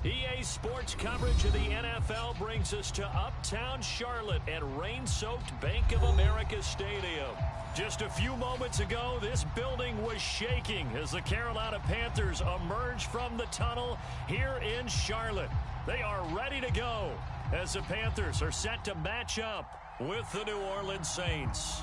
EA Sports coverage of the NFL brings us to uptown Charlotte at rain-soaked Bank of America Stadium. Just a few moments ago, this building was shaking as the Carolina Panthers emerged from the tunnel here in Charlotte. They are ready to go as the Panthers are set to match up with the New Orleans Saints.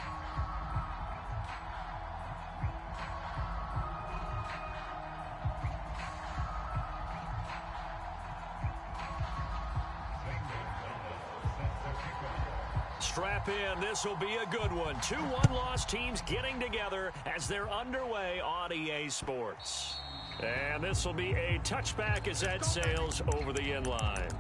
Strap in. This will be a good one. 2 one-loss teams getting together as they're underway on EA Sports. And this will be a touchback as that sails over the end line.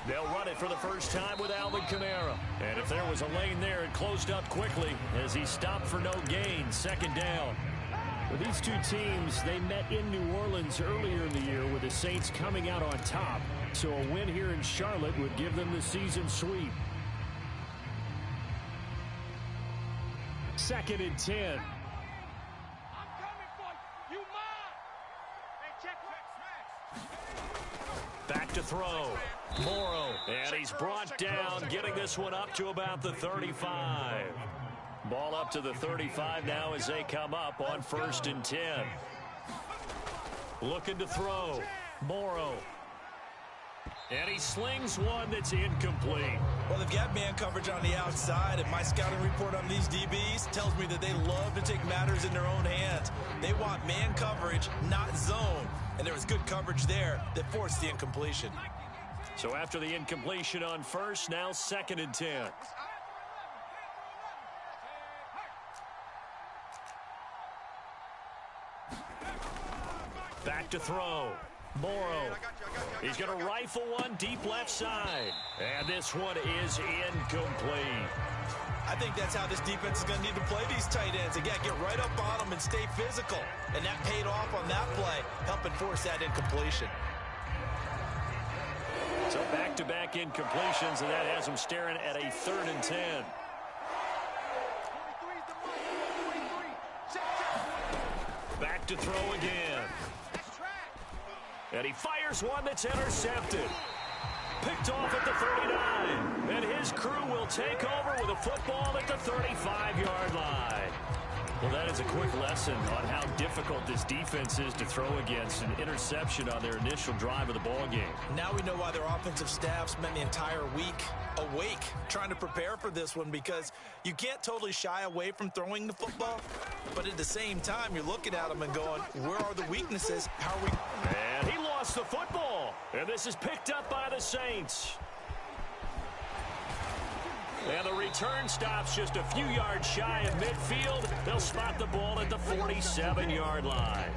They'll run it for the first time with Alvin Kamara. And if there was a lane there, it closed up quickly as he stopped for no gain. 2nd down. Well, these two teams, they met in New Orleans earlier in the year with the Saints coming out on top. So a win here in Charlotte would give them the season sweep. 2nd and 10. Back to throw. Morrow, and he's brought down, getting this one up to about the 35. Ball up to the 35 now as they come up on 1st and 10. Looking to throw. Morrow. And he slings one that's incomplete. Well, they've got man coverage on the outside, and my scouting report on these DBs tells me that they love to take matters in their own hands. They want man coverage, not zone. And there was good coverage there that forced the incompletion. So after the incompletion on 1st, now 2nd and 10. Back to throw. Morrow. He's going to rifle one deep left side. And this one is incomplete. I think that's how this defense is going to need to play these tight ends. Again, get right up on them and stay physical. And that paid off on that play, helping force that incompletion. So back-to-back incompletions, and that has them staring at a 3rd and 10. Back to throw again. And he fires one that's intercepted. Picked off at the 39. And his crew will take over with a football at the 35-yard line. Well, that is a quick lesson on how difficult this defense is to throw against. An interception on their initial drive of the ball game. Now we know why their offensive staff spent the entire week awake trying to prepare for this one, because you can't totally shy away from throwing the football, but at the same time you're looking at them and going, where are the weaknesses? How are we? And he lost the football. And this is picked up by the Saints. And the return stops just a few yards shy of midfield. They'll spot the ball at the 47-yard line.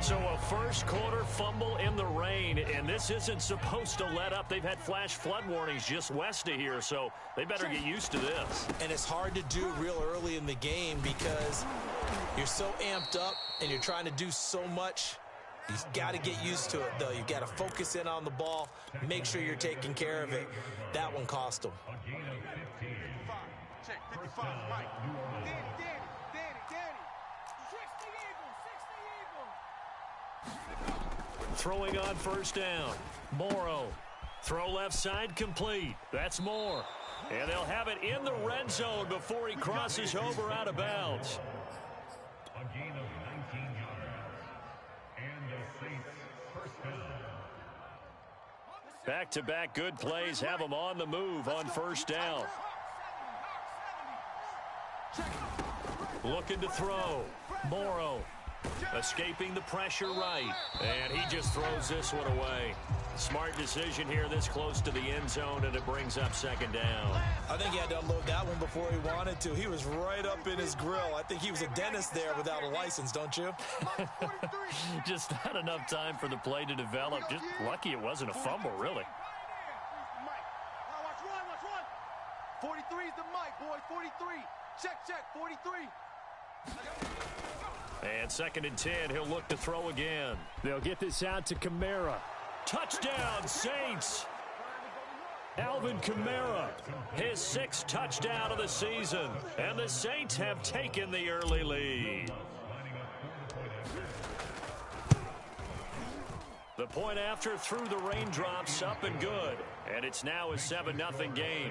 So a first-quarter fumble in the rain, and this isn't supposed to let up. They've had flash flood warnings just west of here, so they better get used to this. And it's hard to do real early in the game because you're so amped up and you're trying to do so much. You've got to get used to it, though. You've got to focus in on the ball, make sure you're taking care of it. That one cost them. Check 55, Mike. Danny. Throwing on 1st down. Morrow. Throw left side complete. That's Moore. And they'll have it in the red zone before he crosses over out of bounds. A gain of 19 yards. And the Saints first down. Back-to-back good plays have them on the move on 1st down. Looking to throw. Morrow. Escaping the pressure right. And he just throws this one away. Smart decision here this close to the end zone, and it brings up 2nd down. I think he had to unload that one before he wanted to. He was right up in his grill. I think he was a dentist there without a license, don't you? Just not enough time for the play to develop. Just lucky it wasn't a fumble, really. Watch one. 43's the mic, boy. 43. Check, 43. And 2nd and 10, he'll look to throw again. They'll get this out to Kamara. Touchdown, Saints! Alvin Kamara, his 6th touchdown of the season. And the Saints have taken the early lead. The point after through the raindrops, up and good. And it's now a 7-0 game.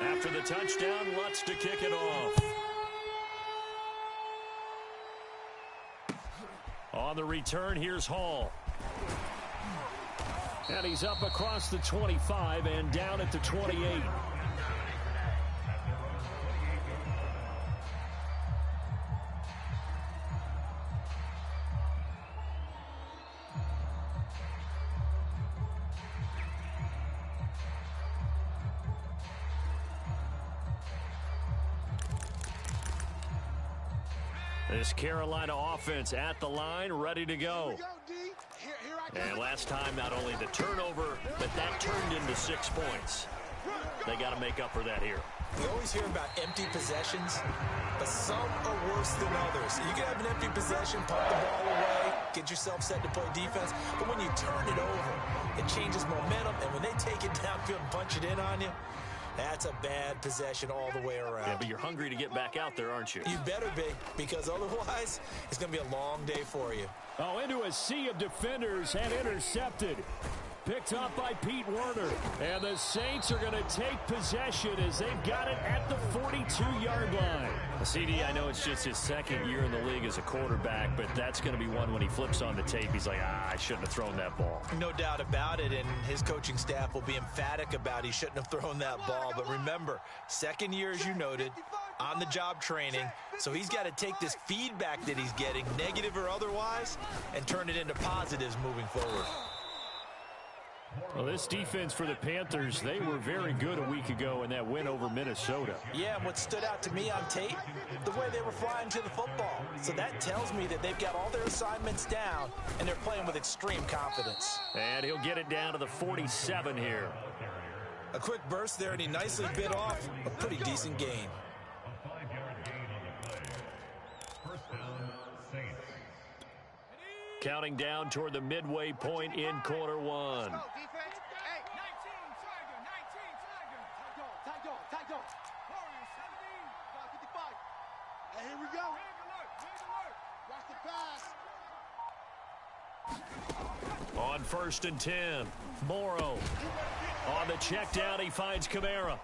After the touchdown, Lutz to kick it off. On the return, here's Hall. And he's up across the 25 and down at the 28. This Carolina offense at the line, ready to go. And last time, not only the turnover, but that turned into 6 points. They got to make up for that here. We always hear about empty possessions, but some are worse than others. You can have an empty possession, punt the ball away, get yourself set to play defense, but when you turn it over, it changes momentum, and when they take it downfield and punch it in on you, that's a bad possession all the way around. Yeah, but you're hungry to get back out there, aren't you? You better be, because otherwise, it's going to be a long day for you. Oh, into a sea of defenders and intercepted. Picked up by Pete Werner. And the Saints are going to take possession as they've got it at the 42-yard line. CD, I know it's just his 2nd year in the league as a quarterback, but that's going to be one when he flips on the tape. He's like, I shouldn't have thrown that ball. No doubt about it, and his coaching staff will be emphatic about he shouldn't have thrown that ball. But remember, 2nd year, as you noted, on-the-job training, so he's got to take this feedback that he's getting, negative or otherwise, and turn it into positives moving forward. Well, this defense for the Panthers, they were very good a week ago in that win over Minnesota. Yeah, and what stood out to me on tape, the way they were flying to the football. So that tells me that they've got all their assignments down, and they're playing with extreme confidence. And he'll get it down to the 47 here. A quick burst there, and he nicely bit off a pretty decent gain. A 5-yard gain on the play. First down, Saints. Counting down toward the midway point in quarter one. Here we go. Watch the pass. On 1st and 10, Morrow. On the check down, he finds Kamara.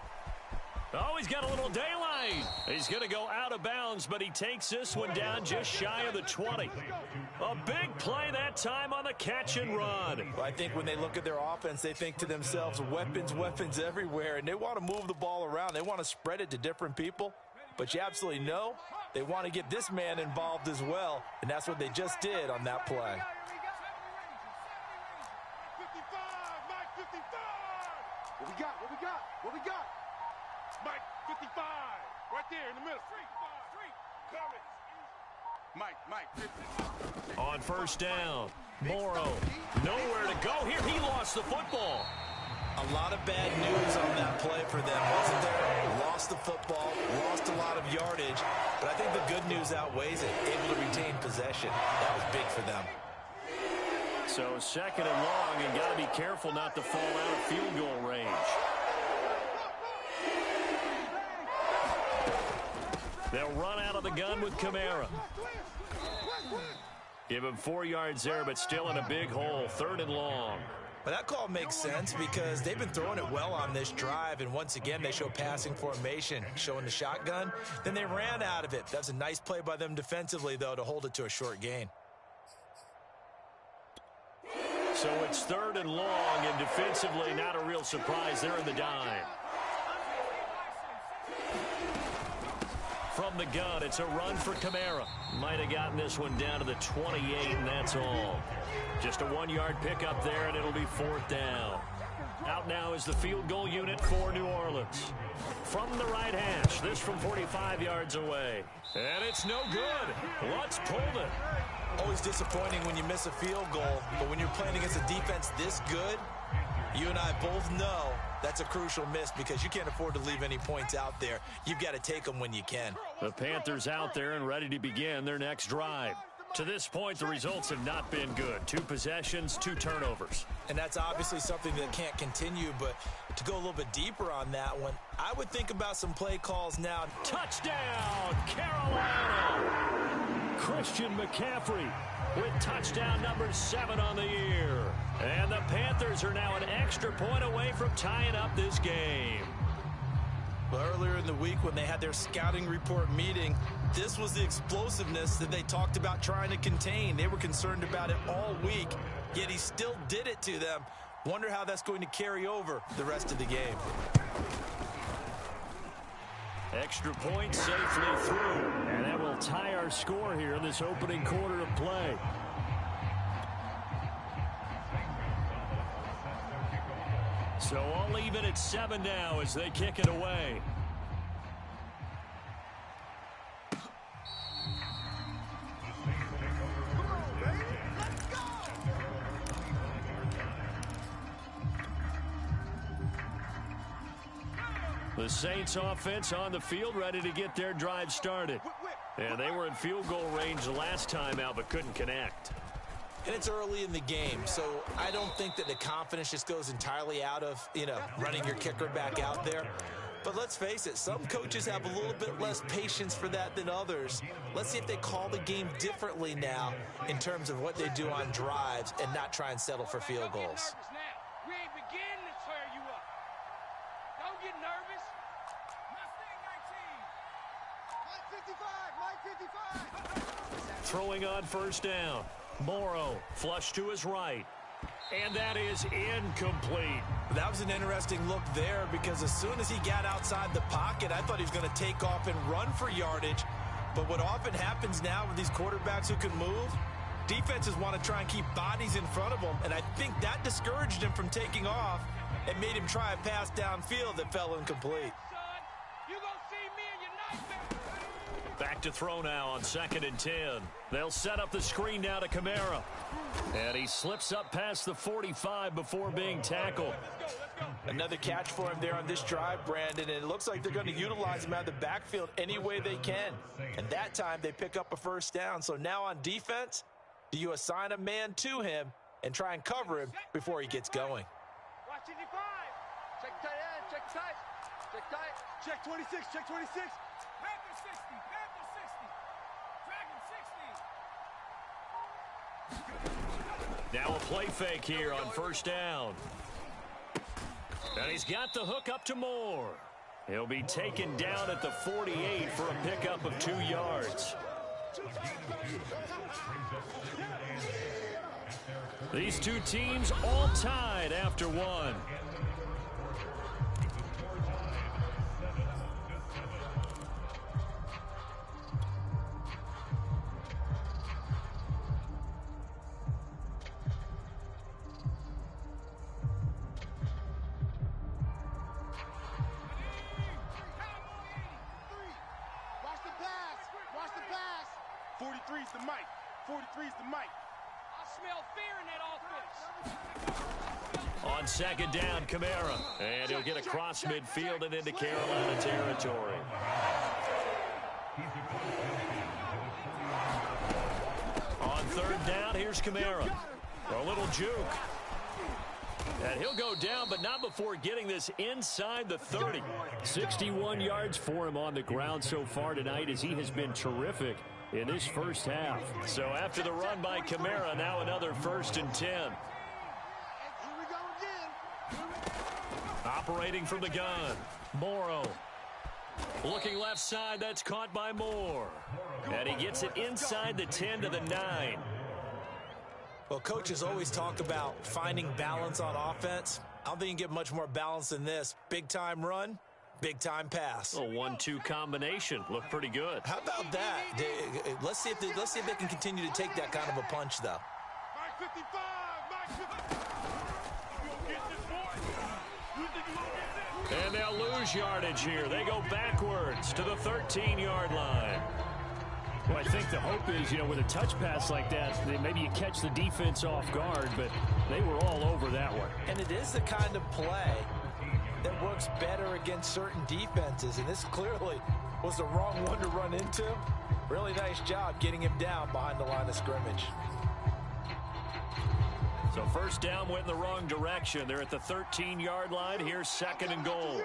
Oh, he's got a little daylight. He's going to go out of bounds, but he takes this one down just shy of the 20. A big play that time on the catch and run. I think when they look at their offense, they think to themselves, weapons everywhere, and they want to move the ball around. They want to spread it to different people, but you absolutely know they want to get this man involved as well, and that's what they just did on that play. 55, Mike, 55. What we got? Mike, 55. Right there in the middle. Street. Mike, 50. On 1st down, Morrow, nowhere to go here. He lost the football. A lot of bad news on that play for them, wasn't there? Lost the football, lost a lot of yardage, but I think the good news outweighs it. Able to retain possession. That was big for them. So 2nd and long, and got to be careful not to fall out of field goal range. They'll run out of the gun with Kamara. Give him 4 yards there, but still in a big hole. 3rd and long. But that call makes sense because they've been throwing it well on this drive, and once again they show passing formation, showing the shotgun. Then they ran out of it. That's a nice play by them defensively, though, to hold it to a short gain. So it's 3rd and long, and defensively not a real surprise. They're in the dime. From the gun, it's a run for Kamara. Might have gotten this one down to the 28, and that's all. Just a 1-yard pickup there, and it'll be 4th down. Out now is the field goal unit for New Orleans. From the right hash, this from 45 yards away. And it's no good. Lutz pulled it. Always disappointing when you miss a field goal, but when you're playing against a defense this good, You and I both know that's a crucial miss because you can't afford to leave any points out there. You've got to take them when you can. The Panthers out there and ready to begin their next drive. To this point, the results have not been good. 2 possessions, 2 turnovers. And that's obviously something that can't continue, but to go a little bit deeper on that one, I would think about some play calls now. Touchdown, Carolina! Christian McCaffrey with touchdown number 7 on the year. And the Panthers are now an extra point away from tying up this game. Well, earlier in the week when they had their scouting report meeting, this was the explosiveness that they talked about trying to contain. They were concerned about it all week, yet he still did it to them. Wonder how that's going to carry over the rest of the game. Extra point safely through, and that will tie our score here in this opening quarter of play. So all even at 7 now as they kick it away. The Saints offense on the field ready to get their drive started. And they were in field goal range the last time out but couldn't connect. And it's early in the game, so I don't think that the confidence just goes entirely out of, running your kicker back out there. But let's face it, some coaches have a little bit less patience for that than others. Let's see if they call the game differently now in terms of what they do on drives and not try and settle for field goals. We ain't beginning to tear you up. Don't get nervous. Mike 55, Mike 55. Throwing on first down. Morrow, flush to his right. And that is incomplete. That was an interesting look there because as soon as he got outside the pocket, I thought he was going to take off and run for yardage. But what often happens now with these quarterbacks who can move, defenses want to try and keep bodies in front of them. And I think that discouraged him from taking off and made him try a pass downfield that fell incomplete. You gonna see me in your nightmare. Back to throw now on 2nd and 10. They'll set up the screen now to Kamara. And he slips up past the 45 before being tackled. Another catch for him there on this drive, Brandon, and it looks like they're going to utilize him out of the backfield any way they can. And that time they pick up a first down. So now on defense, do you assign a man to him and try and cover him before he gets going? Watch 55. Check tight end, check tight. Check tight. Check 26, check 26. Panther 60, Panther 60. Dragon 60. Now a play fake here on first down. And he's got the hook up to Moore. He'll be taken down at the 48 for a pickup of 2 yards. These two teams all tied after 1. The mic. 43's the mic. I smell fear in that offense. On 2nd down, Kamara. And he'll get across midfield and into Carolina territory. On 3rd down, here's Kamara. A little juke. And he'll go down, but not before getting this inside the 30. 61 yards for him on the ground so far tonight as he has been terrific in this first half. So after the run by Kamara, now another 1st and 10. Operating from the gun, Morrow. Looking left side, that's caught by Moore. And he gets it inside the 10 to the 9. Well, coaches always talk about finding balance on offense. I don't think you can get much more balance than this. Big-time run, big-time pass. A 1-2 combination. Looked pretty good. How about that? Let's see if they can continue to take that kind of a punch, though. Mike 55, Mike 55. And they'll lose yardage here. They go backwards to the 13-yard line. Well, I think the hope is, with a touch pass like that, maybe you catch the defense off guard, but They were all over that one. And it is the kind of play that works better against certain defenses, and this clearly was the wrong one to run into. Really nice job getting him down behind the line of scrimmage. So first down went in the wrong direction. They're at the 13-yard line. Here's second and goal.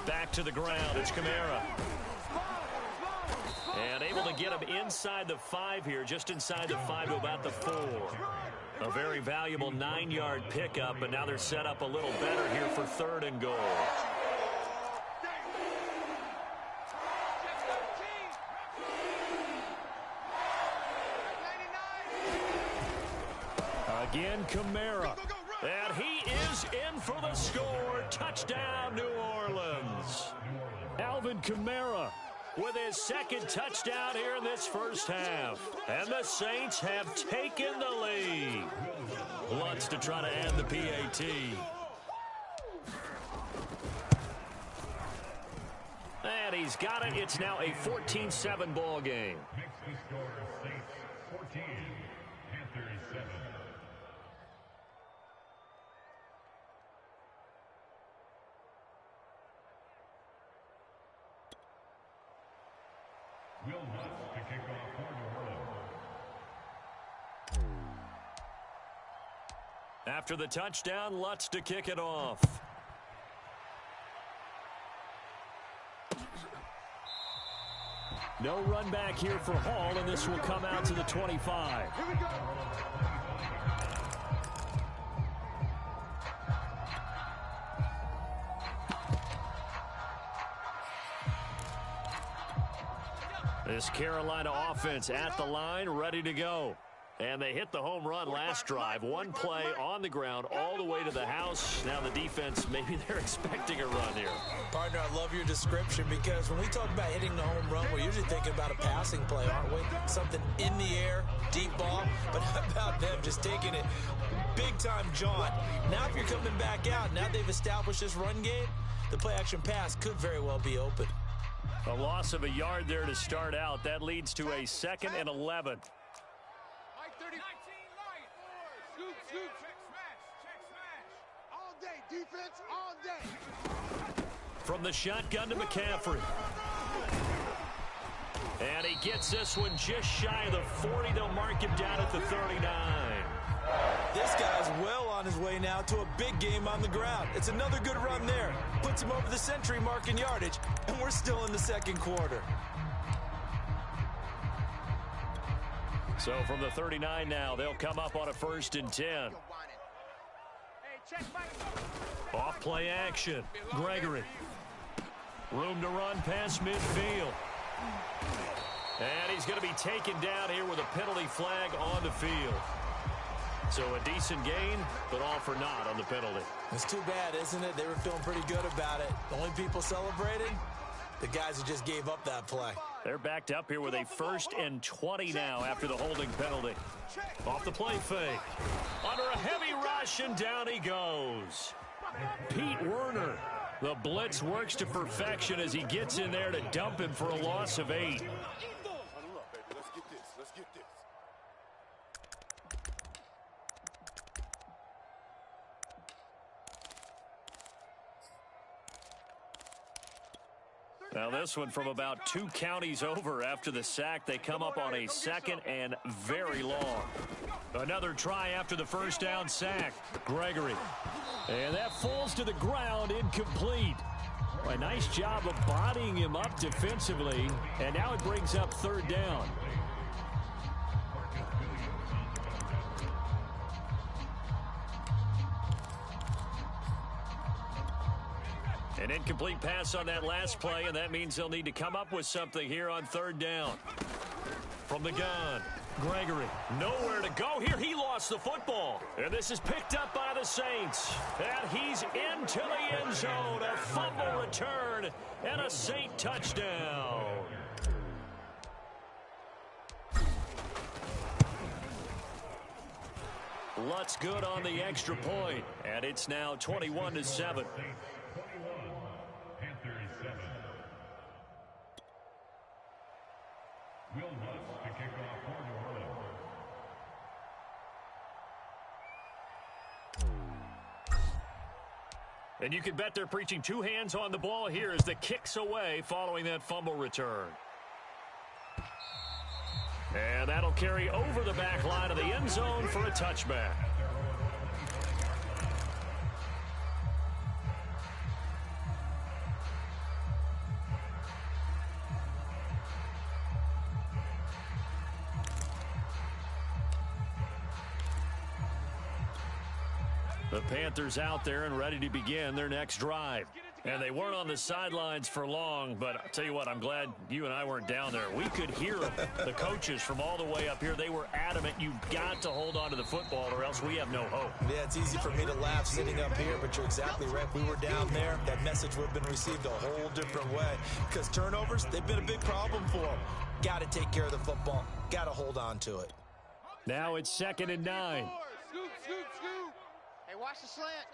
Back to the ground. It's Kamara. And able to get him inside the 5 here, just inside the 5 to about the 4. A very valuable 9-yard pickup, but now they're set up a little better here for third and goal. Again, Kamara. And he is in for the score. Touchdown, New Orleans. Alvin Kamara with his second touchdown here in this first half. And the Saints have taken the lead. Wants to try to add the PAT. And he's got it. It's now a 14-7 ball game. Makes the score Saints 14, Panthers 7. Will Lutz to kick off for New Orleans. After the touchdown, Lutz to kick it off. No run back here for Hall, and this will come out to the 25. Here we go. This Carolina offense at the line, ready to go. And they hit the home run last drive. One play on the ground all the way to the house. Now the defense, maybe they're expecting a run here. Partner, I love your description because when we talk about hitting the home run, we're usually thinking about a passing play, aren't we? Something in the air, deep ball. But how about them just taking it big-time jaunt? Now if you're coming back out, now they've established this run game, the play-action pass could very well be open. A loss of a yard there to start out. That leads to a 2nd and 11. Mike 30. 19 light. Scoop, scoop. Check smash. All day. Defense all day. From the shotgun to McCaffrey. And he gets this one just shy of the 40. They'll mark him down at the 39. This guy's well on his way now to a big game on the ground. It's another good run there. Puts him over the century mark in yardage, and we're still in the second quarter. So from the 39 now, they'll come up on a 1st and 10. Off play action. Gregory. Room to run past midfield. And he's going to be taken down here with a penalty flag on the field. So a decent gain, but all for naught on the penalty. It's too bad, isn't it? They were feeling pretty good about it. The only people celebrating, the guys who just gave up that play. They're backed up here with a 1st and 20 now after the holding penalty. Off the play fake. Under a heavy rush, and down he goes. Pete Werner. The blitz works to perfection as he gets in there to dump him for a loss of 8. Now this one from about 2 counties over after the sack. They come up on a 2nd and very long. Another try after the first down sack. Gregory. And that falls to the ground, incomplete. A nice job of bodying him up defensively. And now it brings up 3rd down. An incomplete pass on that last play, and that means they'll need to come up with something here on 3rd down. From the gun, Gregory, nowhere to go here. He lost the football. And this is picked up by the Saints. And he's into the end zone. A fumble return and a Saint touchdown. Lutz good on the extra point, and it's now 21-7. Will Lutz to kick off for New Orleans. And you can bet they're preaching two hands on the ball here as the kick's away following that fumble return. And that'll carry over the back line of the end zone for a touchback. The Panthers out there and ready to begin their next drive. And they weren't on the sidelines for long, but I'll tell you what, I'm glad you and I weren't down there. We could hear the coaches from all the way up here. They were adamant, you've got to hold on to the football or else we have no hope. Yeah, it's easy for me to laugh sitting up here, but you're exactly right. If we were down there, that message would have been received a whole different way. Because turnovers, they've been a big problem for them. Got to take care of the football. Got to hold on to it. Now it's 2nd and 9. Scoop, scoop, scoop. Hey, watch the slant.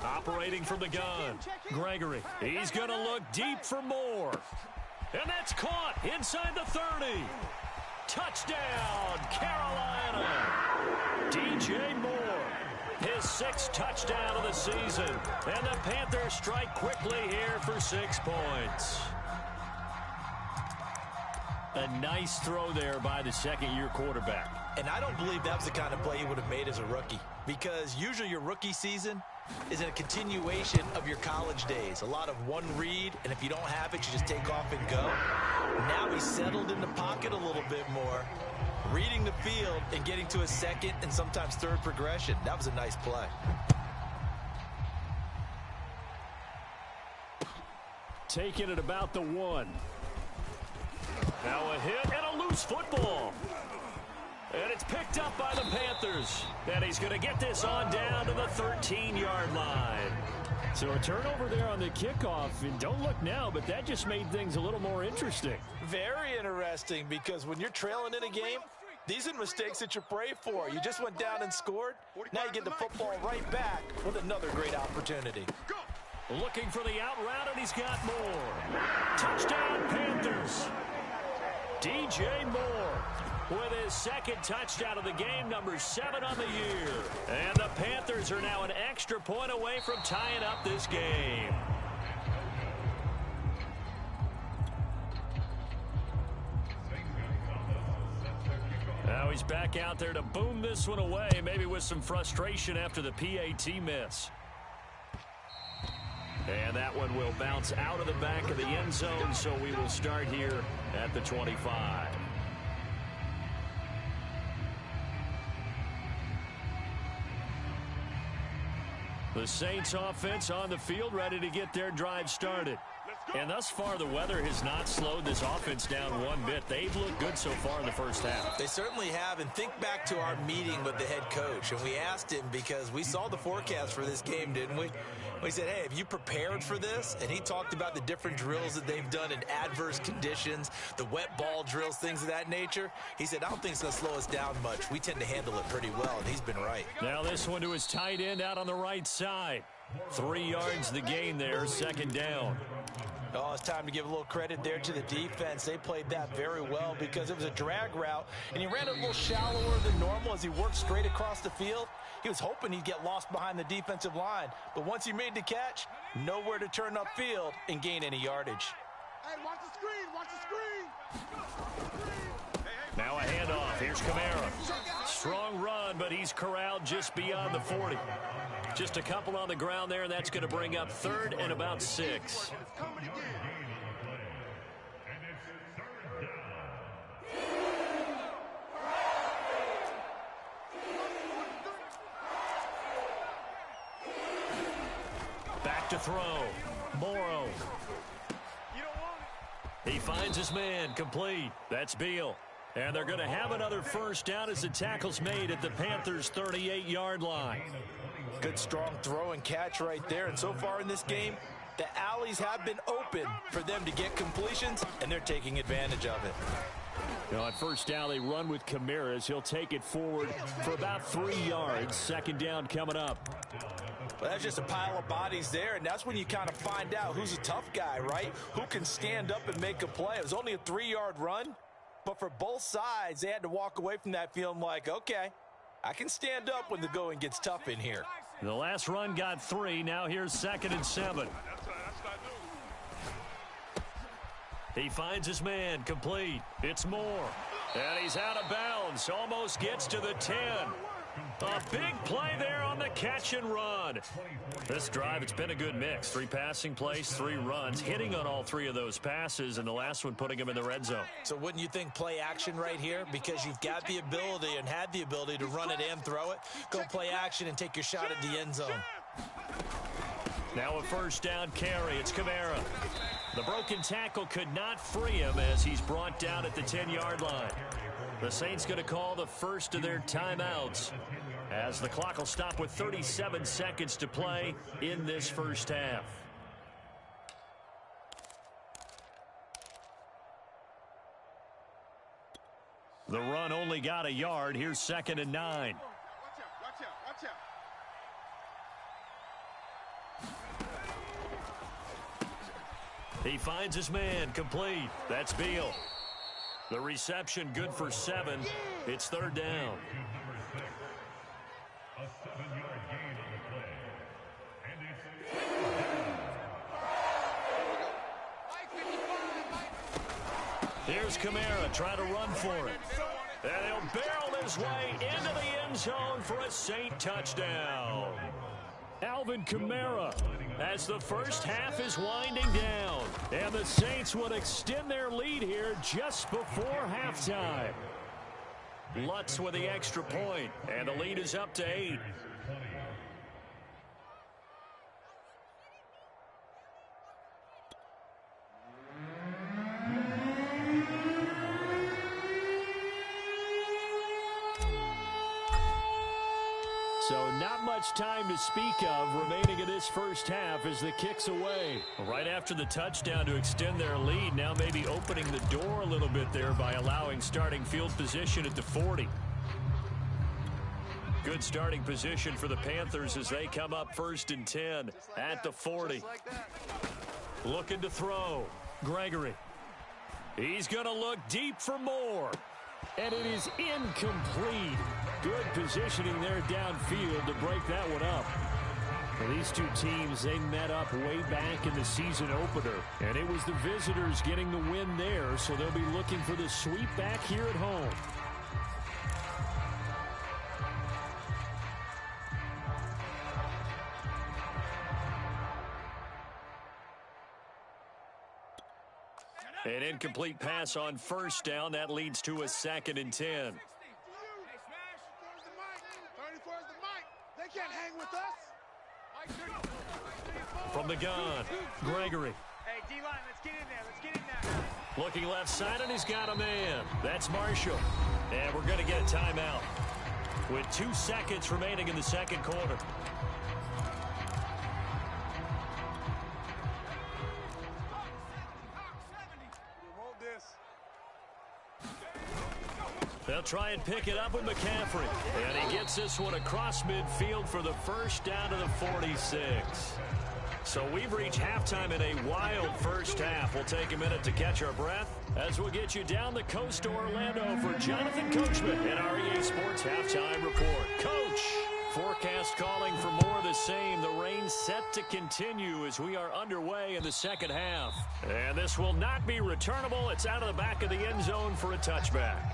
Operating from the gun, Gregory. He's going to look deep for more. And that's caught inside the 30. Touchdown, Carolina. DJ Moore, his 6th touchdown of the season. And the Panthers strike quickly here for 6 points. A nice throw there by the second-year quarterback. And I don't believe that was the kind of play he would have made as a rookie. Because usually your rookie season is a continuation of your college days. A lot of one read, and if you don't have it, you just take off and go. Now he's settled in the pocket a little bit more, reading the field and getting to a second and sometimes third progression. That was a nice play. Taking it about the 1. Now a hit and a loose football. And it's picked up by the Panthers. And he's going to get this on down to the 13-yard line. So a turnover there on the kickoff. And don't look now, but that just made things a little more interesting. Very interesting, because when you're trailing in a game, these are mistakes that you pray for. You just went down and scored. Now you get the football right back with another great opportunity. Looking for the out route, and he's got more. Touchdown, Panthers. DJ Moore with his 2nd touchdown of the game, number 7 on the year. And the Panthers are now an extra point away from tying up this game. Now he's back out there to boom this one away, maybe with some frustration after the PAT miss. And that one will bounce out of the back of the end zone, so we will start here at the 25. The Saints offense on the field, ready to get their drive started. And thus far, the weather has not slowed this offense down one bit. They've looked good so far in the first half. They certainly have. And think back to our meeting with the head coach. And we asked him, because we saw the forecast for this game, didn't we? We said, hey, have you prepared for this? And he talked about the different drills that they've done in adverse conditions, the wet ball drills, things of that nature. He said, I don't think it's going to slow us down much. We tend to handle it pretty well, and he's been right. Now this one to his tight end out on the right side. 3 yards the gain there, 2nd down. Oh, it's time to give a little credit there to the defense. They played that very well because it was a drag route, and he ran a little shallower than normal as he worked straight across the field. He was hoping he'd get lost behind the defensive line, but once he made the catch, nowhere to turn upfield and gain any yardage. Hey, watch the screen, watch the screen. Now a handoff. Here's Kamara. Strong run, but he's corralled just beyond the 40. Just a couple on the ground there, and that's going to bring up 3rd and about 6. Back to throw. Morrow. He finds his man, complete. That's Beal. And they're going to have another first down as the tackle's made at the Panthers' 38-yard line. Good strong throw and catch right there. And so far in this game, the alleys have been open for them to get completions, and they're taking advantage of it. You know, at first down, they run with Kamara as he'll take it forward for about 3 yards. 2nd down coming up. Well, that's just a pile of bodies there, and that's when you kind of find out who's a tough guy, right? Who can stand up and make a play. It was only a 3-yard run, but for both sides, they had to walk away from that feeling like, okay, I can stand up when the going gets tough in here. The last run got 3. Now here's 2nd and 7. He finds his man, complete. It's Moore. And he's out of bounds. Almost gets to the 10. A big play there on the catch and run. This drive, it's been a good mix. 3 passing plays, 3 runs, hitting on all 3 of those passes, and the last one putting him in the red zone. So wouldn't you think play action right here? Because you've got the ability and had the ability to run it and throw it. Go play action and take your shot at the end zone. Now a first down carry. It's Kamara. The broken tackle could not free him as he's brought down at the 10-yard line. The Saints going to call the first of their timeouts as the clock will stop with 37 seconds to play in this first half. The run only got a yard. Here's 2nd and 9. Watch out. He finds his man, complete. That's Beal. The reception good for 7. It's 3rd down. A 7-yard gain on the play. And it's Here's Kamara trying to run for it. And he'll barrel his way into the end zone for a Saint touchdown. Alvin Kamara as the first half is winding down. And the Saints would extend their lead here just before halftime. Lutz with the extra point, and the lead is up to 8. So not much time to speak of remaining in this first half as the kick's away. Right after the touchdown to extend their lead, now maybe opening the door a little bit there by allowing starting field position at the 40. Good starting position for the Panthers as they come up 1st and 10 at the 40. Looking to throw. Gregory. He's going to look deep for Moore. And it is incomplete. Good positioning there downfield to break that one up. Well, these two teams, they met up way back in the season opener. And it was the visitors getting the win there, so they'll be looking for the sweep back here at home. An incomplete pass on first down. That leads to a 2nd and 10. They can't hang with us. From the gun, Gregory. Hey, D-line, let's get in there. Let's get in there. Looking left side, and he's got a man. That's Marshall. And we're going to get a timeout with 2 seconds remaining in the second quarter. They'll try and pick it up with McCaffrey. And he gets this one across midfield for the first down to the 46. So we've reached halftime in a wild first half. We'll take a minute to catch our breath as we'll get you down the coast to Orlando for Jonathan Coachman in our EA Sports Halftime Report. Coach, forecast calling for more of the same. The rain set to continue as we are underway in the second half. And this will not be returnable. It's out of the back of the end zone for a touchback.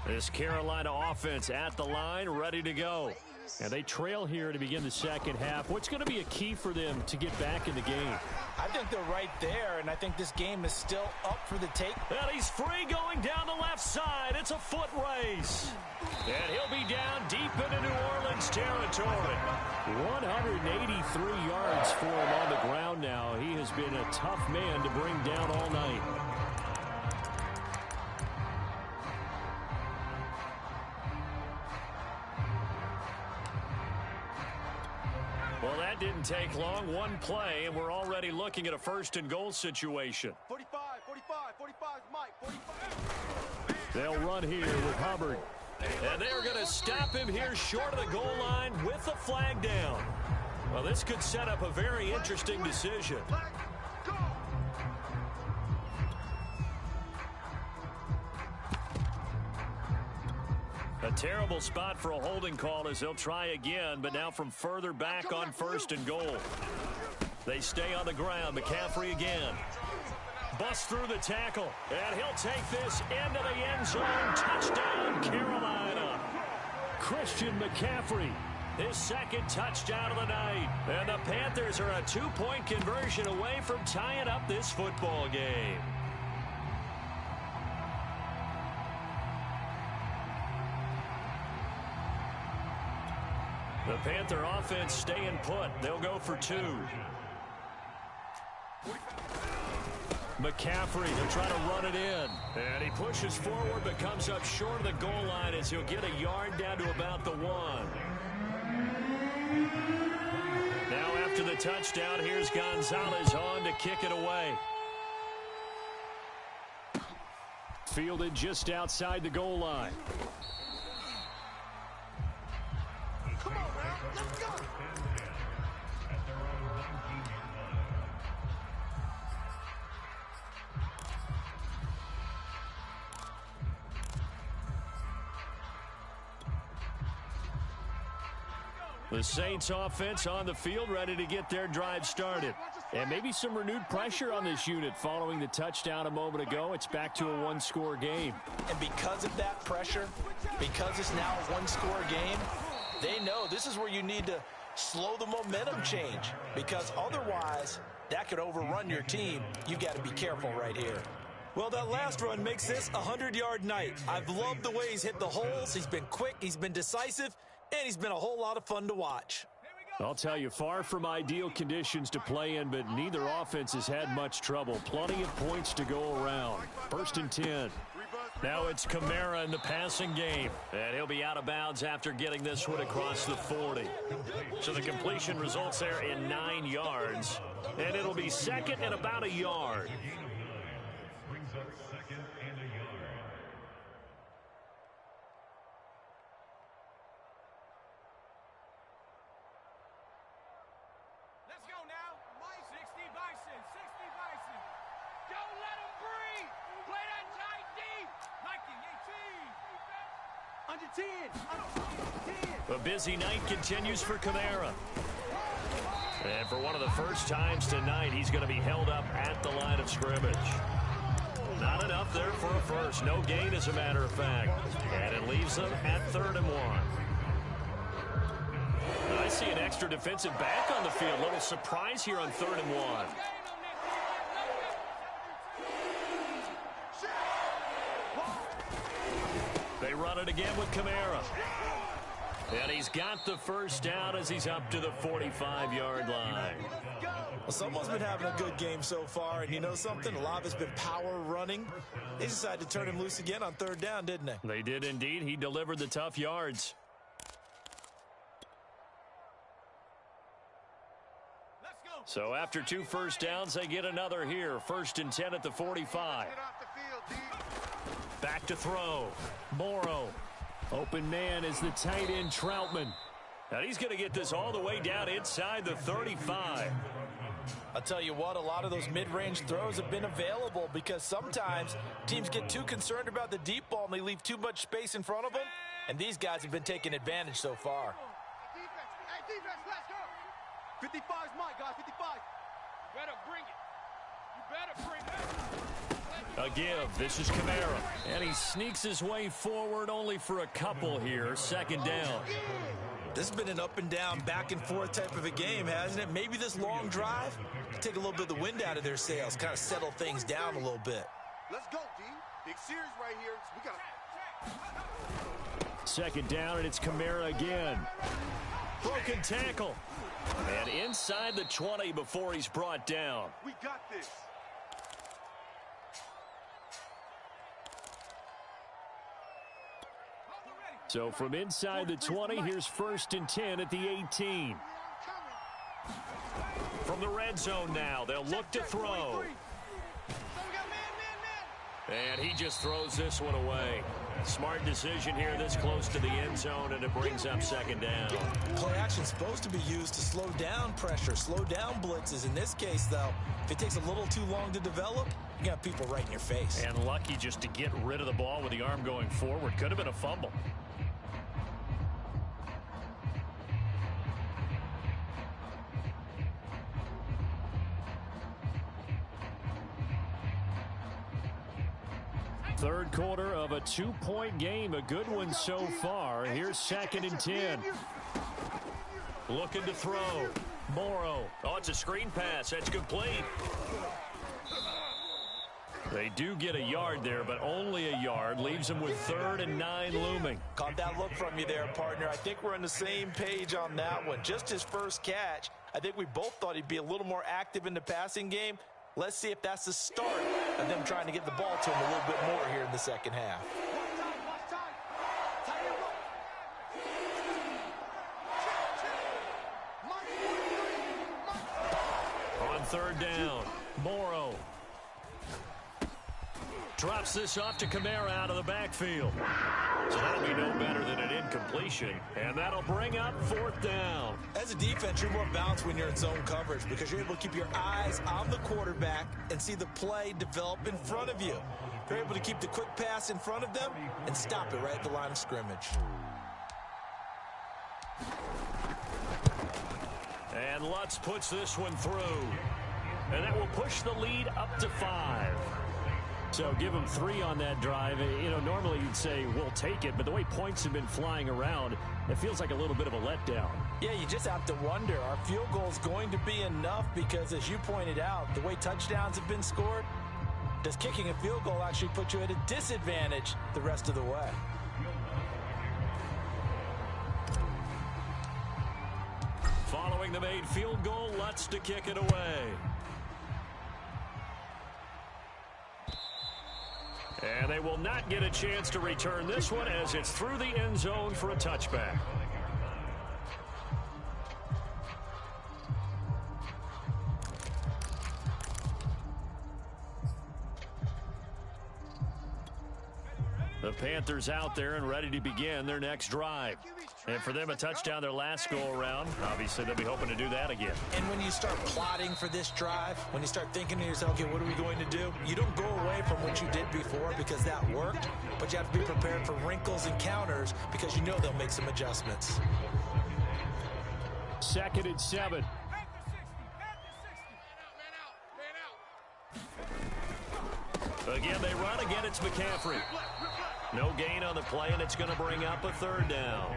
This Carolina offense at the line, ready to go. And they trail here to begin the second half. What's going to be a key for them to get back in the game? I think they're right there, and I think this game is still up for the take. And he's free going down the left side. It's a foot race. And he'll be down deep into New Orleans territory. 183 yards for him on the ground now. He has been a tough man to bring down all night. Well, that didn't take long. One play, and we're already looking at a first and goal situation. 45, Mike, 45. They'll run here with Hubbard. And they're going to stop him here short of the goal line with the flag down. Well, this could set up a very interesting decision. Terrible spot for a holding call as they'll try again, but now from further back on 1st and goal. They stay on the ground. McCaffrey again. Busts through the tackle, and he'll take this into the end zone. Touchdown, Carolina. Christian McCaffrey, his 2nd touchdown of the night. And the Panthers are a 2-point conversion away from tying up this football game. The Panther offense staying put. They'll go for 2. McCaffrey, they'll try to run it in. And he pushes forward but comes up short of the goal line as he'll get a yard down to about the 1. Now after the touchdown, here's Gonzalez on to kick it away. Fielded just outside the goal line. Come on, man. Let's go. The Saints offense on the field, ready to get their drive started. And maybe some renewed pressure on this unit following the touchdown a moment ago. It's back to a 1-score game. And because of that pressure, because it's now a 1-score game, they know this is where you need to slow the momentum change, because otherwise that could overrun your team. You've got to be careful right here. Well, that last run makes this a 100-yard night. I've loved the way he's hit the holes. He's been quick, he's been decisive, and he's been a whole lot of fun to watch. I'll tell you, far from ideal conditions to play in, but neither offense has had much trouble. Plenty of points to go around. 1st and 10. Now it's Kamara in the passing game. And he'll be out of bounds after getting this one across the 40. So the completion results there in 9 yards. And it'll be 2nd and about a yard. Brings up 2nd and a yard. Let's go now. 60 Bison. 60 Bison. Don't let him breathe. Play that tight deep. Nike 18. Under 10. A busy night continues for Kamara. And for one of the first times tonight, he's going to be held up at the line of scrimmage. Not enough there for a first. No gain, as a matter of fact. And it leaves them at 3rd and 1. I see an extra defensive back on the field. Little surprise here on 3rd and 1. They run it again with Kamara. And he's got the first down as he's up to the 45-yard line. Well, someone's been having a good game so far, and you know something? A lot of it's been power running. They decided to turn him loose again on 3rd down, didn't they? They did indeed. He delivered the tough yards. So after 2 first downs, they get another here. 1st and 10 at the 45. Back to throw. Morrow. Open man is the tight end, Troutman. And he's going to get this all the way down inside the 35. I'll tell you what, a lot of those mid-range throws have been available because sometimes teams get too concerned about the deep ball and they leave too much space in front of them. And these guys have been taking advantage so far. Defense, let's go. 55 is mine, guys. 55. You better bring it. You better bring it. A give. This is Kamara. And he sneaks his way forward only for a couple here. 2nd down. This has been an up and down, back and forth type of a game, hasn't it? Maybe this long drive can take a little bit of the wind out of their sails, kind of settle things down a little bit. Let's go, D. Big series right here. We got 2nd down, and it's Kamara again. Broken tackle. And inside the 20 before he's brought down. We got this. So from inside the 20, here's 1st and 10 at the 18. From the red zone now, they'll look to throw. And he just throws this one away. Smart decision here this close to the end zone, and it brings up 2nd down. Play action's supposed to be used to slow down pressure, slow down blitzes. In this case, though, if it takes a little too long to develop, you got people right in your face. And lucky just to get rid of the ball with the arm going forward. Could have been a fumble. Third quarter of a 2-point game. A good one so far. Here's 2nd and 10. Looking to throw. Morrow. Oh, it's a screen pass. That's complete. They do get a yard there, but only a yard. Leaves them with 3rd and 9 looming. Caught that look from you there, partner. I think we're on the same page on that one. Just his first catch. I think we both thought he'd be a little more active in the passing game. Let's see if that's the start of them trying to get the ball to him a little bit more here in the second half. On 3rd down, Morrow drops this off to Kamara out of the backfield. So that'll be no better than an incompletion, and that'll bring up 4th down. As a defense, you're more balanced when you're in zone coverage because you're able to keep your eyes on the quarterback and see the play develop in front of you. You're able to keep the quick pass in front of them and stop it right at the line of scrimmage. And Lutz puts this one through. And that will push the lead up to 5. So give them 3 on that drive. You know, normally you'd say, we'll take it, but the way points have been flying around, it feels like a little bit of a letdown. Yeah, you just have to wonder, are field goals going to be enough? Because as you pointed out, the way touchdowns have been scored, does kicking a field goal actually put you at a disadvantage the rest of the way? Following the made field goal, Lutz to kick it away. And they will not get a chance to return this one as it's through the end zone for a touchback. The Panthers out there and ready to begin their next drive. And for them, a touchdown their last go-around. Obviously, they'll be hoping to do that again. And when you start plotting for this drive, when you start thinking to yourself, okay, what are we going to do? You don't go away from what you did before because that worked, but you have to be prepared for wrinkles and counters because you know they'll make some adjustments. 2nd and 7. Again, they run. Again, it's McCaffrey. No gain on the play, and it's going to bring up a 3rd down.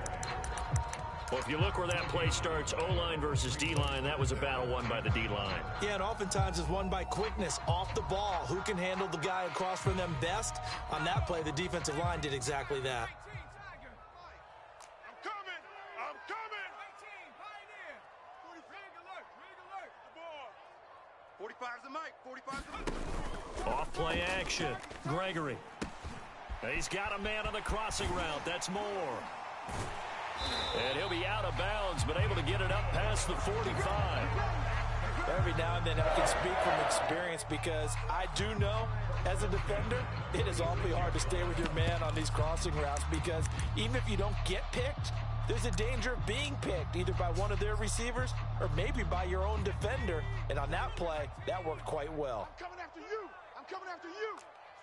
Well, if you look where that play starts, O-line versus D-line, that was a battle won by the D-line. Yeah, and oftentimes it's won by quickness off the ball. Who can handle the guy across from them best? On that play, the defensive line did exactly that. I'm coming. 45's the mic. 45's the mic. Off play action. Gregory. He's got a man on the crossing route. That's Moore. And he'll be out of bounds, but able to get it up past the 45. Every now and then I can speak from experience because I do know as a defender, it is awfully hard to stay with your man on these crossing routes because even if you don't get picked, there's a danger of being picked either by one of their receivers or maybe by your own defender. And on that play, that worked quite well. I'm coming after you. I'm coming after you.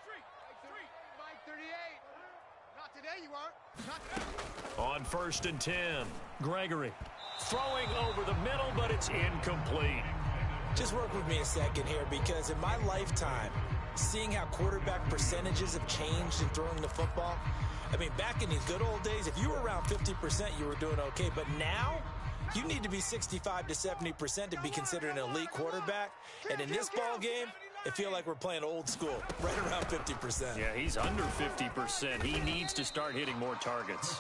Street. Mike 38. Not today you aren't. Not today. On 1st and 10, Gregory throwing over the middle, but it's incomplete. Just work with me a second here because in my lifetime, seeing how quarterback percentages have changed in throwing the football, I mean, back in these good old days, if you were around 50%, you were doing okay. But now, you need to be 65 to 70% to be considered an elite quarterback. And in this ball game, I feel like we're playing old school, right around 50%. Yeah, he's under 50%. He needs to start hitting more targets.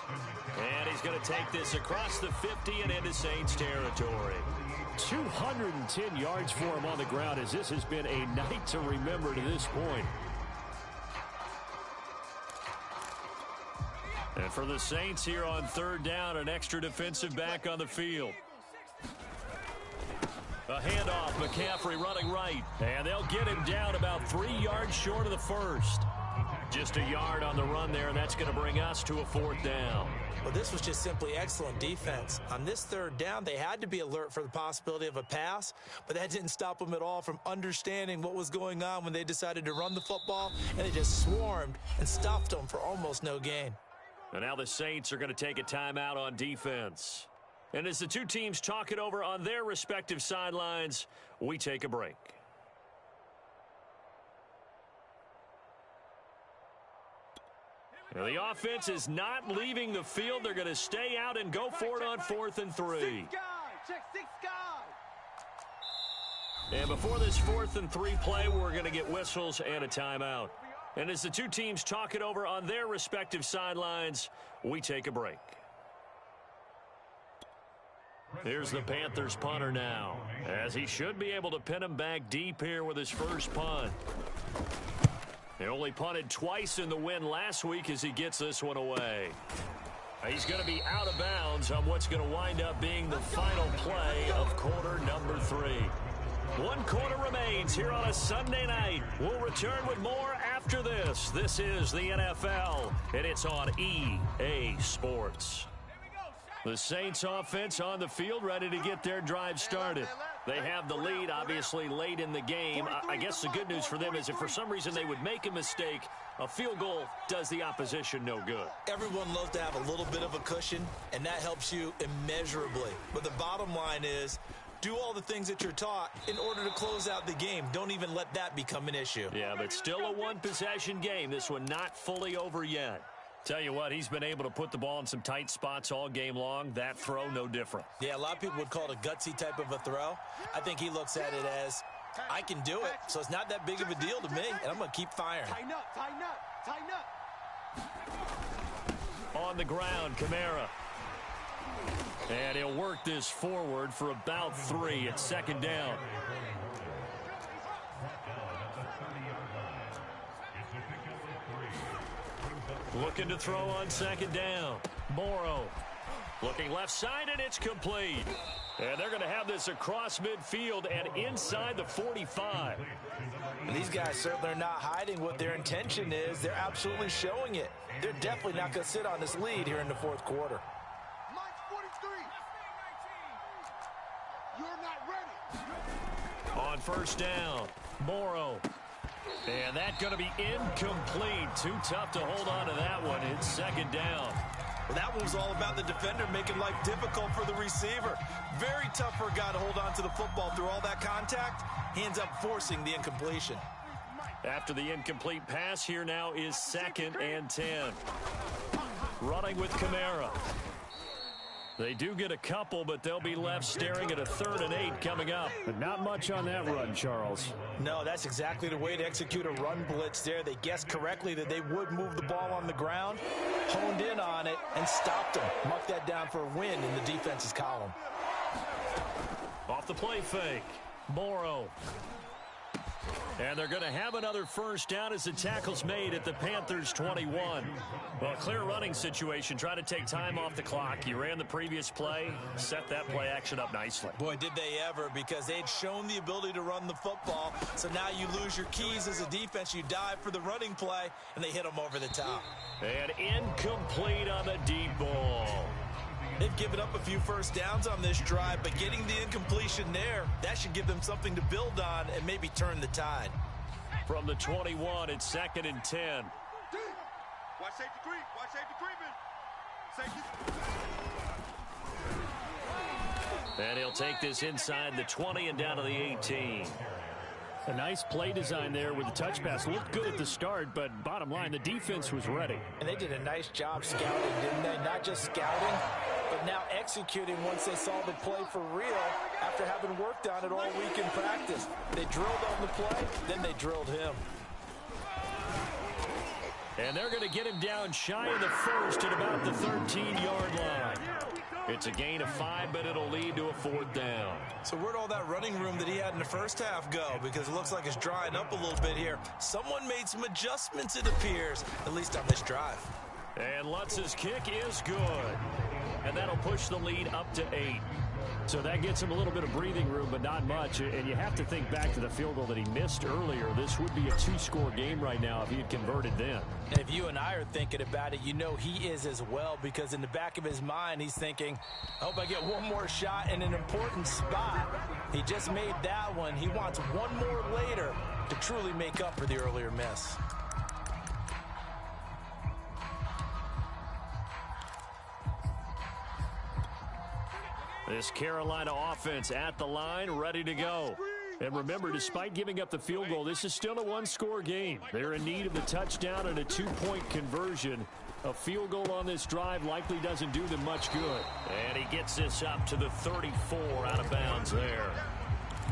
And he's going to take this across the 50 and into Saints territory. 210 yards for him on the ground as this has been a night to remember to this point. And for the Saints here on 3rd down, an extra defensive back on the field. A handoff, McCaffrey running right. And they'll get him down about 3 yards short of the first. Just a yard on the run there, and that's going to bring us to a 4th down. Well, this was just simply excellent defense. On this 3rd down, they had to be alert for the possibility of a pass, but that didn't stop them at all from understanding what was going on when they decided to run the football, and they just swarmed and stuffed them for almost no gain. And now the Saints are going to take a timeout on defense. And as the two teams talk it over on their respective sidelines, we take a break. The offense is not leaving the field. They're going to stay out and go for it on 4th and 3. Check 6 guys. And before this 4th and 3 play, we're going to get whistles and a timeout. And as the two teams talk it over on their respective sidelines, we take a break. Here's the Panthers punter now, as he should be able to pin him back deep here with his first punt. He only punted twice in the win last week as he gets this one away. He's going to be out of bounds on what's going to wind up being the final play of quarter number 3. 1 quarter remains here on a Sunday night. We'll return with more after this. This is the NFL, and it's on EA Sports. The Saints offense on the field, ready to get their drive started. They have the lead, obviously, late in the game. I guess the good news for them is if for some reason they would make a mistake, a field goal does the opposition no good. Everyone loves to have a little bit of a cushion, and that helps you immeasurably. But the bottom line is, do all the things that you're taught in order to close out the game. Don't even let that become an issue. Yeah, but still a one-possession game. This one not fully over yet. Tell you what, he's been able to put the ball in some tight spots all game long. That throw, no different. Yeah, a lot of people would call it a gutsy type of a throw. I think he looks at it as, I can do it, so it's not that big of a deal to me, and I'm going to keep firing. Tighten up, tighten up, tighten up. On the ground, Kamara. And he'll work this forward for about 3 at 2nd down. Looking to throw on 2nd down. Morrow looking left side, and it's complete. And they're going to have this across midfield and inside the 45. And these guys certainly are not hiding what their intention is. They're absolutely showing it. They're definitely not going to sit on this lead here in the 4th quarter. March 43. You're not ready. On 1st down, Morrow. And that's going to be incomplete. Too tough to hold on to that one. It's 2nd down. Well, that one was all about the defender making life difficult for the receiver. Very tough for a guy to hold on to the football through all that contact. He ends up forcing the incompletion. After the incomplete pass, here now is 2nd and 10. Running with Kamara. They do get a couple, but they'll be left staring at a 3rd and 8 coming up. But not much on that run, Charles. No, that's exactly the way to execute a run blitz there. They guessed correctly that they would move the ball on the ground, honed in on it, and stopped them. Mark that down for a win in the defense's column. Off the play fake, Morrow. And they're going to have another 1st down as the tackle's made at the Panthers' 21. Well, a clear running situation. Try to take time off the clock. You ran the previous play, set that play action up nicely. Boy, did they ever, because they'd shown the ability to run the football. So now you lose your keys as a defense. You dive for the running play, and they hit them over the top. And incomplete on the deep ball. They've given up a few 1st downs on this drive, but getting the incompletion there, that should give them something to build on and maybe turn the tide. From the 21, it's 2nd and 10. Watch safety creep. Watch safety creeping. Safety. And he'll take this inside the 20 and down to the 18. A nice play design there with the touch pass. Looked good at the start, but bottom line, the defense was ready. And they did a nice job scouting, didn't they? Not just scouting, but now executing once they saw the play for real after having worked on it all week in practice. They drilled on the play, then they drilled him. And they're going to get him down shy of the 1st at about the 13-yard line. It's a gain of 5, but it'll lead to a 4th down. So where'd all that running room that he had in the 1st half go? Because it looks like it's drying up a little bit here. Someone made some adjustments, it appears, at least on this drive. And Lutz's kick is good. And that'll push the lead up to 8. So that gets him a little bit of breathing room, but not much. And you have to think back to the field goal that he missed earlier. This would be a 2-score game right now if he had converted then. And if you and I are thinking about it, you know he is as well, because in the back of his mind, he's thinking, I hope I get one more shot in an important spot. He just made that one. He wants one more later to truly make up for the earlier miss. This Carolina offense at the line, ready to go. And remember, despite giving up the field goal, this is still a one-score game. They're in need of the touchdown and a two-point conversion. A field goal on this drive likely doesn't do them much good. And he gets this up to the 34 out of bounds there.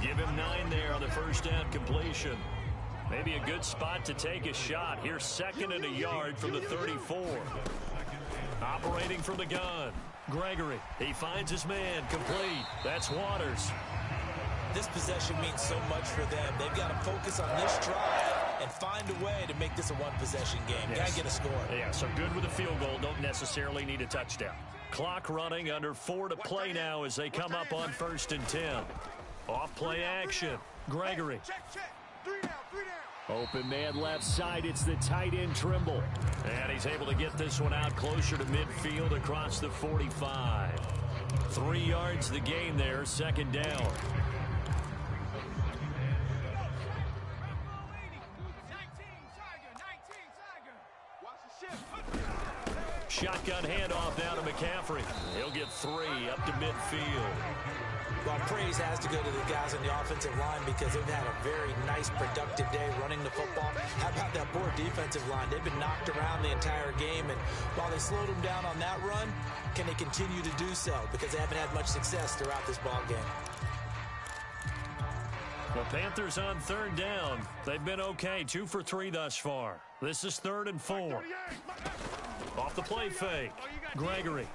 Give him 9 there on the first down completion. Maybe a good spot to take a shot. Here's 2nd and a yard from the 34. Operating from the gun. Gregory, he finds his man, complete. That's Waters. This possession means so much for them. They've got to focus on this drive and find a way to make this a one-possession game. Yes. Got to get a score. Yeah, so good with a field goal. Don't necessarily need a touchdown. Clock running, under 4 to play now as they come up on 1st and 10. Off play action. Gregory. Check. 3 down. Open man left side. It's the tight end Trimble. And he's able to get this one out closer to midfield across the 45. 3 yards the gain there, 2nd down. Shotgun handoff down to McCaffrey. He'll get 3 up to midfield. Well, praise has to go to the guys on the offensive line because they've had a very nice, productive day running the football. How about that poor defensive line? They've been knocked around the entire game, and while they slowed them down on that run, can they continue to do so? Because they haven't had much success throughout this ball game. The Panthers on 3rd down. They've been okay, 2 for 3 thus far. This is 3rd and 4. Off the play fake. Gregory.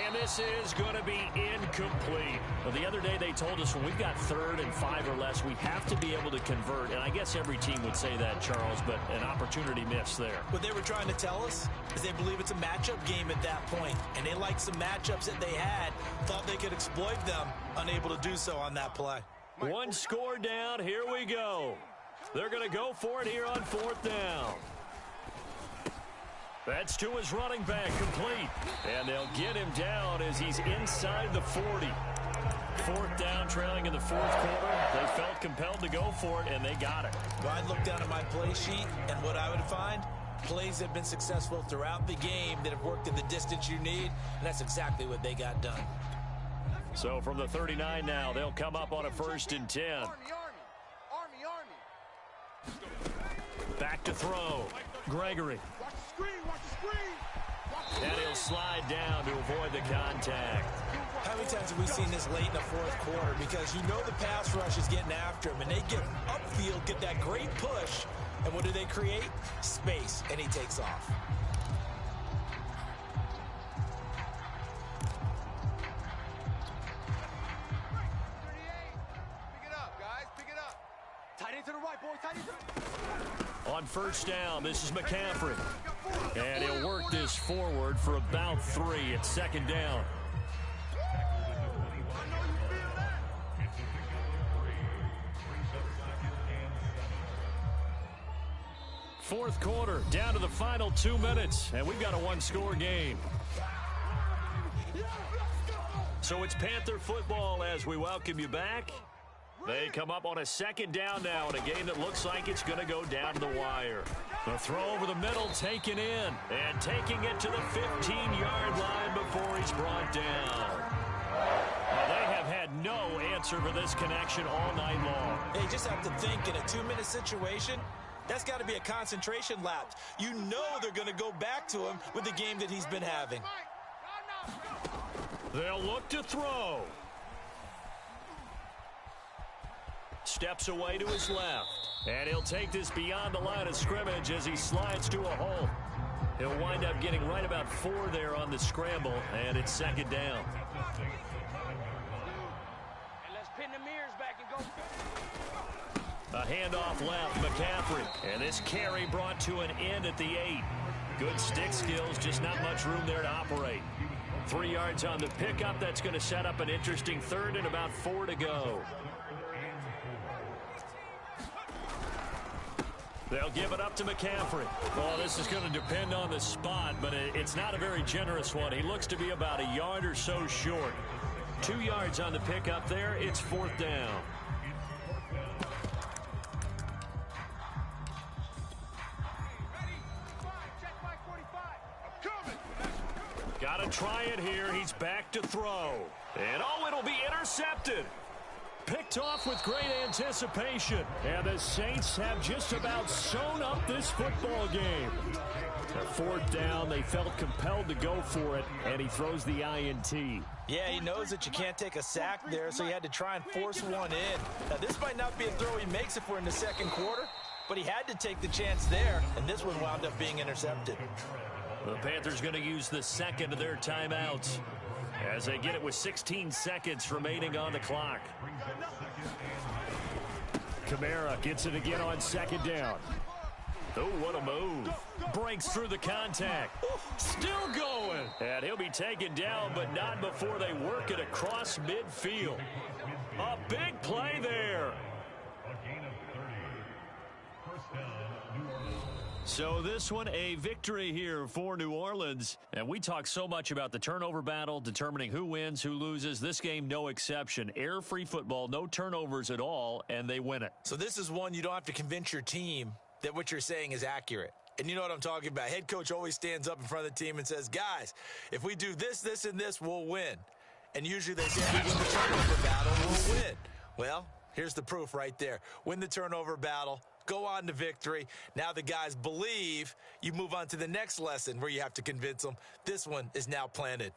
And this is going to be incomplete. Well, the other day they told us when we've got 3rd and 5 or less, we have to be able to convert. And I guess every team would say that, Charles, but an opportunity missed there. What they were trying to tell us is they believe it's a matchup game at that point. And they liked some matchups that they had, thought they could exploit them, unable to do so on that play. 1 score down. Here we go. They're going to go for it here on 4th down. That's to his running back, complete. And they'll get him down as he's inside the 40. 4th down, trailing in the 4th quarter. They felt compelled to go for it, and they got it. Well, I'd look down at my play sheet, and what I would find, plays have been successful throughout the game that have worked in the distance you need, and that's exactly what they got done. So from the 39 now, they'll come up on a 1st and 10. Army. Back to throw. Gregory. Watch the screen. And he'll slide down to avoid the contact. How many times have we seen this late in the 4th quarter? Because you know the pass rush is getting after him, and they get upfield, get that great push, and what do they create? Space, and he takes off. On 1st down, this is McCaffrey. And he'll work this forward for about 3 at 2nd down. Fourth quarter, down to the final 2 minutes, and we've got a 1-score game. So it's Panther football as we welcome you back. They come up on a 2nd down now in a game that looks like it's going to go down to the wire. The throw over the middle taken in and taking it to the 15-yard line before he's brought down. Well, they have had no answer for this connection all night long. They just have to think in a 2-minute situation, that's got to be a concentration lapse. You know they're going to go back to him with the game that he's been having. They'll look to throw. Steps away to his left. And he'll take this beyond the line of scrimmage as he slides to a hole. He'll wind up getting right about 4 there on the scramble, and it's 2nd down. And let's pin the mirrors back and go. A handoff left, McCaffrey. And this carry brought to an end at the 8. Good stick skills, just not much room there to operate. 3 yards on the pickup. That's going to set up an interesting 3rd and about 4 to go. They'll give it up to McCaffrey. Well, this is going to depend on the spot, but it's not a very generous one. He looks to be about a yard or so short. 2 yards on the pickup there. It's 4th down. Got to try it here. He's back to throw. And, oh, it'll be intercepted. Picked off with great anticipation. And the Saints have just about sewn up this football game. Their fourth down, they felt compelled to go for it, and he throws the INT. Yeah, he knows that you can't take a sack there, so he had to try and force one in. Now, this might not be a throw he makes if we're in the second quarter, but he had to take the chance there, and this one wound up being intercepted. The Panthers going to use the second of their timeouts as they get it with 16 seconds remaining on the clock. Kamara gets it again on second down. Oh, what a move. Breaks through the contact. Still going. And he'll be taken down, but not before they work it across midfield. A big play there. A gain of 30. First down, New Orleans. So this one, a victory here for New Orleans. And we talk so much about the turnover battle, determining who wins, who loses. This game, no exception. Air-free football, no turnovers at all, and they win it. So this is one you don't have to convince your team that what you're saying is accurate. And you know what I'm talking about. Head coach always stands up in front of the team and says, guys, if we do this, this, and this, we'll win. And usually they say, if we win the turnover battle, we'll win. Well, here's the proof right there. Win the turnover battle, go on to victory. Now the guys believe. You move on to the next lesson where you have to convince them. This one is now planted.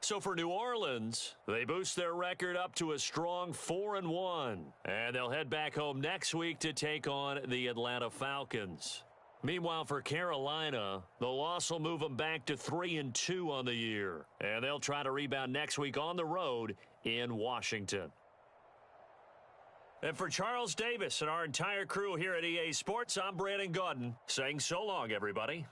So for New Orleans, they boost their record up to a strong 4-1. And they'll head back home next week to take on the Atlanta Falcons. Meanwhile, for Carolina, the loss will move them back to 3-2 on the year. And they'll try to rebound next week on the road in Washington. And for Charles Davis and our entire crew here at EA Sports, I'm Brandon Gaudin saying so long, everybody.